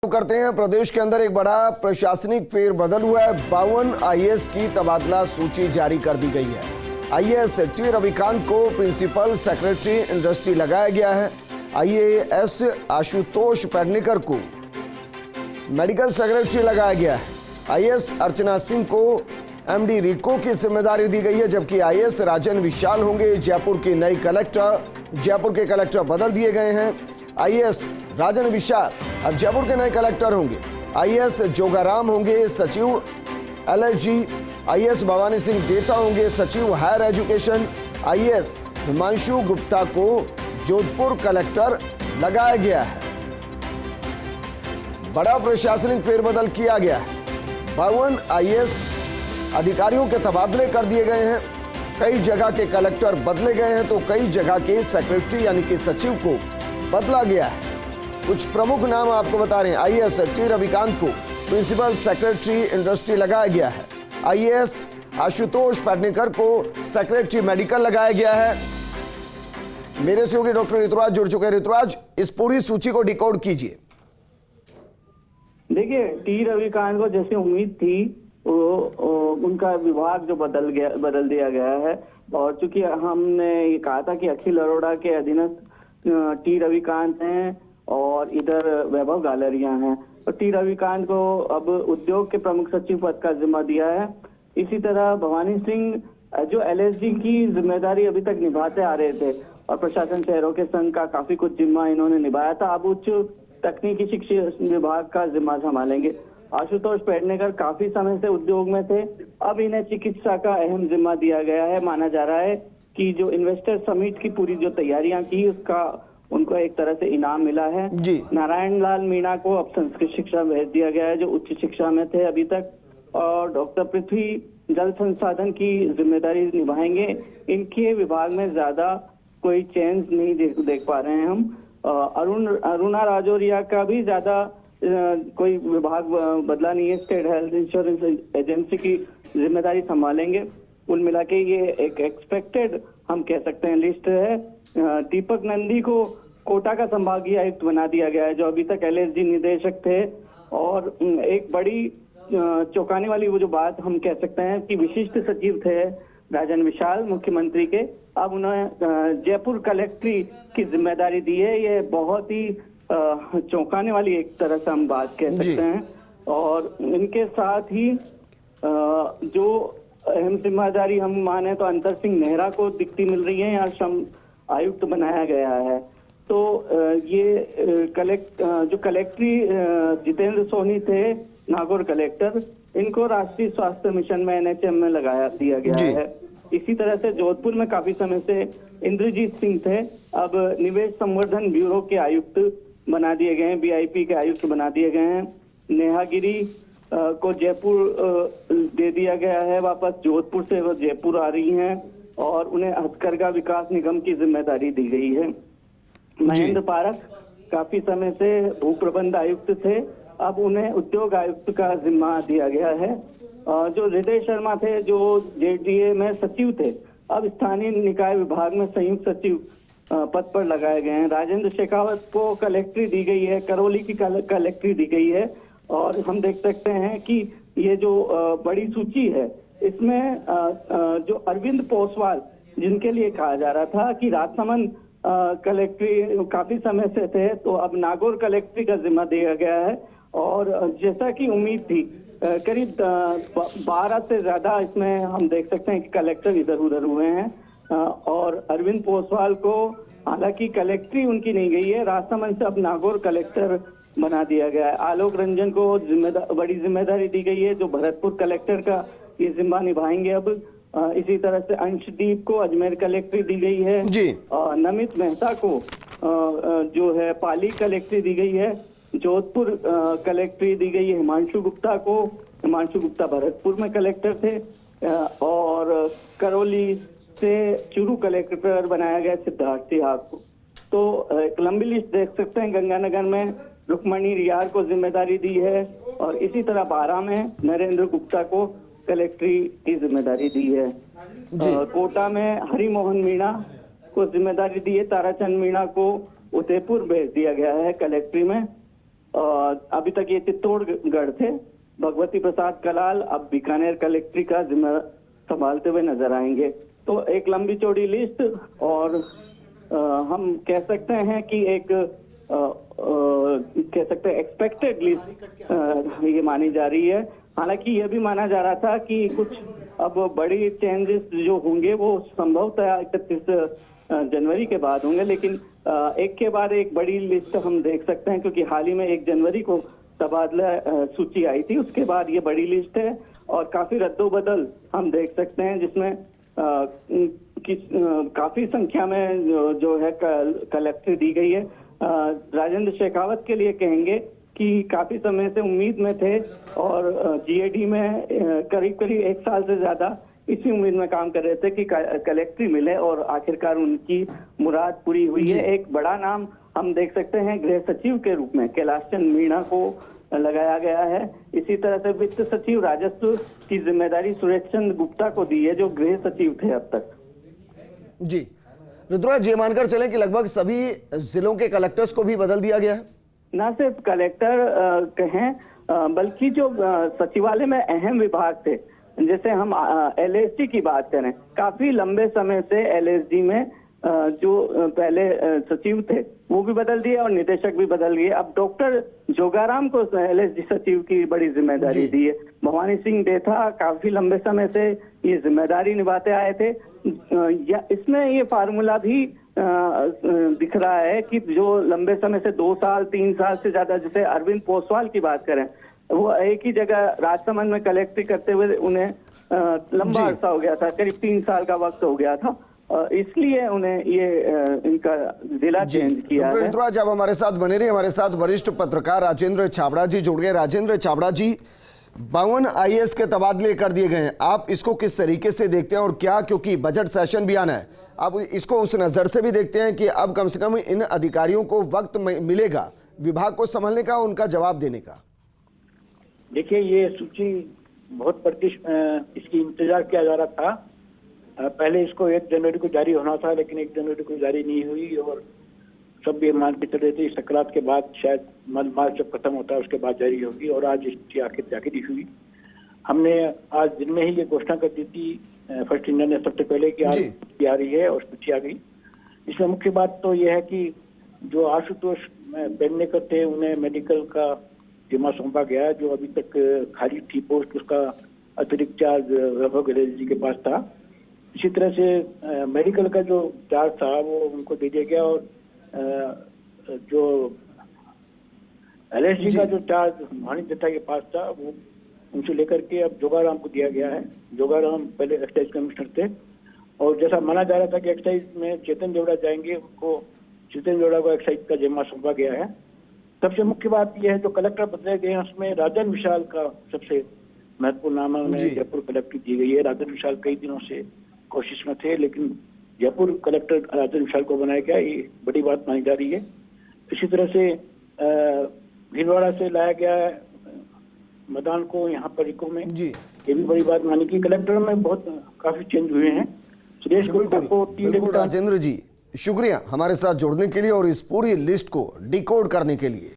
करते हैं। प्रदेश के अंदर एक बड़ा प्रशासनिक फेरबदल हुआ है। 52 आईएएस की तबादला सूची जारी कर दी गई है। आईएएस टी रविकांत को प्रिंसिपल सेक्रेटरी इंडस्ट्री लगाया गया है। आईएएस आशुतोष पेडनेकर को मेडिकल सेक्रेटरी लगाया गया है। आईएएस अर्चना सिंह को एमडी रीको की जिम्मेदारी दी गई है, जबकि आईएएस राजन विशाल होंगे जयपुर की नई कलेक्टर। जयपुर के कलेक्टर बदल दिए गए हैं। आईएएस राजन विशाल अब जयपुर के नए कलेक्टर होंगे। आईएएस जोगाराम होंगे सचिव एलएसजी। आईएएस भवानी सिंह देता होंगे सचिव higher education. IAS Himanshu Gupta को जोधपुर कलेक्टर लगाया गया है। बड़ा प्रशासनिक फेरबदल किया गया है। 52 आईएएस अधिकारियों के तबादले कर दिए गए हैं। कई जगह के कलेक्टर बदले गए हैं तो कई जगह के सेक्रेटरी यानी कि सचिव को बदला गया है। कुछ प्रमुख नाम आपको बता रहे हैं। आईएएस टी रविकांत को प्रिंसिपल सेक्रेटरी इंडस्ट्री लगाया गया है। आईएएस आशुतोष पेडनेकर को सेक्रेटरी मेडिकल लगाया गया है। मेरे सहयोगी डॉक्टर ऋतुराज जुड़ चुके हैं। ऋतुराज, इस पूरी सूची को डिकोड कीजिए। देखिए, टी रविकांत को जैसे उम्मीद थी उनका विभाग जो बदल दिया गया है। और चूंकि हमने ये कहा था कि अखिल अरोड़ा के अधीनस्थ टी रविकांत हैं और इधर वैभव गालरिया हैं, तो टी रविकांत को अब उद्योग के प्रमुख सचिव पद का जिम्मा दिया है। इसी तरह भवानी सिंह जो एलएसजी की जिम्मेदारी अभी तक निभाते आ रहे थे और प्रशासन शहरों के संघ का काफी कुछ जिम्मा इन्होंने निभाया था, अब उच्च तकनीकी शिक्षा विभाग का जिम्मा संभालेंगे। आशुतोष पेडनेकर काफी समय से उद्योग में थे, अब इन्हें चिकित्सा का अहम जिम्मा दिया गया है। माना जा रहा है कि जो इन्वेस्टर समिट की पूरी जो तैयारियां की उसका उनको एक तरह से इनाम मिला है। नारायण लाल मीणा को अब संस्कृत शिक्षा भेज दिया गया है, जो उच्च शिक्षा में थे अभी तक, और डॉक्टर पृथ्वी जल संसाधन की जिम्मेदारी निभाएंगे। इनके विभाग में ज्यादा कोई चेंज नहीं देख पा रहे हैं हम। अरुणा राजौरिया का भी ज्यादा कोई विभाग बदला नहीं है। स्टेट हेल्थ इंश्योरेंस एजेंसी की जिम्मेदारी संभालेंगे। कुल मिला के ये एक एक्सपेक्टेड हम कह सकते हैं लिस्ट है। दीपक नंदी को कोटा का संभागीय आयुक्त बना दिया गया है, जो अभी तक एलएसजी निदेशक थे। और एक बड़ी चौंकाने वाली वो जो बात हम कह सकते हैं कि विशिष्ट सचिव थे राजन विशाल मुख्यमंत्री के, अब उन्हें जयपुर कलेक्ट्री की जिम्मेदारी दी है। ये बहुत ही चौंकाने वाली एक तरह से हम बात कह सकते हैं। और इनके साथ ही जो अहम जिम्मेदारी हम माने तो अंतर सिंह नेहरा को दिखती मिल रही है, यहाँ श्रम आयुक्त बनाया गया है। तो ये जो कलेक्ट्री जितेंद्र सोनी थे नागौर कलेक्टर, इनको राष्ट्रीय स्वास्थ्य मिशन में एनएचएम में दिया गया है। इसी तरह से जोधपुर में काफी समय से इंद्रजीत सिंह थे, अब निवेश संवर्धन ब्यूरो के आयुक्त बना दिए गए हैं, बीआईपी के आयुक्त बना दिए गए हैं। नेहा गिरी को जयपुर दे दिया गया है वापस, जोधपुर से वो जयपुर आ रही हैं और उन्हें हथकरघा विकास निगम की जिम्मेदारी दी गई है। महेंद्र पारक काफी समय से भू प्रबंध आयुक्त थे, अब उन्हें उद्योग आयुक्त का जिम्मा दिया गया है। जो हृदय शर्मा थे जो जेडीए में सचिव थे, अब स्थानीय निकाय विभाग में संयुक्त सचिव पद पर लगाए गए हैं। राजेंद्र शेखावत को कलेक्ट्री दी गई है, करौली की कलेक्ट्री दी गई है। और हम देख सकते हैं कि ये जो बड़ी सूची है इसमें जो अरविंद पोसवाल, जिनके लिए कहा जा रहा था कि राजसमंद कलेक्ट्री काफी समय से थे, तो अब नागौर कलेक्ट्री का जिम्मा दिया गया है। और जैसा कि उम्मीद थी करीब 12 से ज्यादा इसमें हम देख सकते हैं कि कलेक्टर इधर उधर हुए हैं। और अरविंद पोसवाल को हालांकि कलेक्ट्री उनकी नहीं गई है, राजसमंद से अब नागौर कलेक्टर बना दिया गया है। आलोक रंजन को बड़ी जिम्मेदारी दी गई है, जो भरतपुर कलेक्टर का ये जिम्मा निभाएंगे अब। इसी तरह से अंशदीप को अजमेर कलेक्ट्री दी गई है। नमित मेहता को जो है पाली कलेक्ट्री दी गई है। जोधपुर कलेक्ट्री दी गई है हिमांशु गुप्ता को। हिमांशु गुप्ता भरतपुर में कलेक्टर थे। और करौली से चूरू कलेक्टर बनाया गया सिद्धार्थ सिंह को। तो एक लंबी लिस्ट देख सकते हैं। गंगानगर में रुक्मणी रियार को जिम्मेदारी दी है और इसी तरह बारा में नरेंद्र गुप्ता को कलेक्ट्री की जिम्मेदारी दी है। कोटा में हरिमोहन मीणा को जिम्मेदारी दी है। ताराचंद मीणा को उदयपुर भेज दिया गया है कलेक्ट्री में। अभी तक ये चित्तौड़गढ़ थे। भगवती प्रसाद कलाल अब बीकानेर कलेक्ट्री का जिम्मा संभालते हुए नजर आएंगे। तो एक लंबी चौड़ी लिस्ट, और हम कह सकते हैं कि एक कह सकते हैं एक्सपेक्टेड लिस्ट ये मानी जा रही है। हालांकि यह भी माना जा रहा था कि कुछ अब बड़ी चेंजेस जो होंगे वो संभवतः 31 जनवरी के बाद होंगे, लेकिन एक के बाद एक बड़ी लिस्ट हम देख सकते हैं, क्योंकि हाल ही में 1 जनवरी को तबादला सूची आई थी, उसके बाद ये बड़ी लिस्ट है और काफी रद्दोबदल हम देख सकते हैं, जिसमें काफी संख्या में जो है कलेक्टर दी गई है। राजेंद्र शेखावत के लिए कहेंगे कि काफी समय से उम्मीद में थे और जीएडी में करीब करीब 1 साल से ज्यादा इसी उम्मीद में काम कर रहे थे कि कलेक्ट्री मिले, और आखिरकार उनकी मुराद पूरी हुई है। एक बड़ा नाम हम देख सकते हैं गृह सचिव के रूप में कैलाश चंद मीणा को लगाया गया है। इसी तरह से वित्त सचिव राजस्व की जिम्मेदारी सुरेश चंद्र गुप्ता को दी है, जो गृह सचिव थे अब तक। जी रुद्रा, ये मानकर चलें कि लगभग सभी जिलों के कलेक्टर्स को भी बदल दिया गया है? न सिर्फ कलेक्टर कहें बल्कि जो सचिवालय में अहम विभाग थे, जैसे हम एलएसडी की बात करें, काफी लंबे समय से एलएसडी में जो पहले सचिव थे वो भी बदल दिए और निदेशक भी बदल दिए। अब डॉक्टर जोगाराम को एलएसडी सचिव की बड़ी जिम्मेदारी दी है। भवानी सिंह देथा काफी लंबे समय से ये जिम्मेदारी निभाते आए थे। इसमें ये फार्मूला भी दिख रहा है कि जो लंबे समय से 2 साल 3 साल से ज्यादा, जैसे अरविंद पोसवाल की बात करें, वो एक ही जगह राजसमंद में कलेक्ट्री करते हुए उन्हें लंबा अरसा हो गया था, करीब 3 साल का वक्त हो गया था, इसलिए उन्हें ये इनका जिला चेंज किया है। ऋतुराज, आप हमारे साथ बने रहिए। हमारे साथ वरिष्ठ पत्रकार राजेंद्र छाबड़ा जी जुड़ गए। राजेंद्र छाबड़ा जी, 52 आईएएस के तबादले कर दिए गए हैं, आप इसको किस तरीके से देखते हैं और क्या, क्योंकि बजट सेशन भी आना है, आप इसको उस नजर से भी देखते हैं कि अब कम से कम इन अधिकारियों को वक्त मिलेगा विभाग को संभालने का, उनका जवाब देने का? देखिए, ये सूची बहुत इसकी इंतजार किया जा रहा था। पहले इसको 1 जनवरी को जारी होना था, लेकिन 1 जनवरी को जारी नहीं हुई और सब ये मान के चल रहे थे संक्रांत के बाद, शायद मार्च जब खत्म होता है उसके बाद जारी होगी, और आज इसकी आखिर जारी हुई। हमने आज दिन में ही ये घोषणा कर दी थी फर्स्ट इंडिया ने सबसे पहले कि आज आ रही है और सूची आ गई। इसमें मुख्य बात तो ये है कि जो आशुतोष पेडनेकर थे उन्हें मेडिकल का जिम्मा सौंपा गया, जो अभी तक खाली थी पोस्ट, उसका अतिरिक्त चार्ज वैभव गहलोत जी के पास था। इसी तरह से मेडिकल का जो चार्ज था वो उनको दे दिया गया, और जो एलएसडी का जो चार्ज भानी दत्ता के पास था वो उनसे लेकर के अब जोगाराम को दिया गया है। जोगाराम पहले एक्साइज कमिश्नर थे, और जैसा माना जा रहा था कि एक्साइज में चेतन जोड़ा जाएंगे, उनको चेतन जोड़ा को एक्साइज का जिम्मा सौंपा गया है। सबसे मुख्य बात यह है जो कलेक्टर बदले गए हैं उसमें राजन विशाल का सबसे महत्वपूर्ण नाम उन्हें जयपुर कलेक्टर दी गई है। राजन विशाल कई दिनों से कोशिश में थे, लेकिन जयपुर कलेक्टर राजन विशाल को बनाया गया, ये बड़ी बात मानी जा रही है। इसी तरह से भीलवाड़ा से लाया गया है मदान को यहाँ पर इको में, ये भी बड़ी बात मानी कि कलेक्टर में बहुत काफी चेंज हुए हैं। सुरेश गुप्ता को बिल्कुल राजेंद्र जी, शुक्रिया हमारे साथ जुड़ने के लिए और इस पूरी लिस्ट को डिकोड करने के लिए।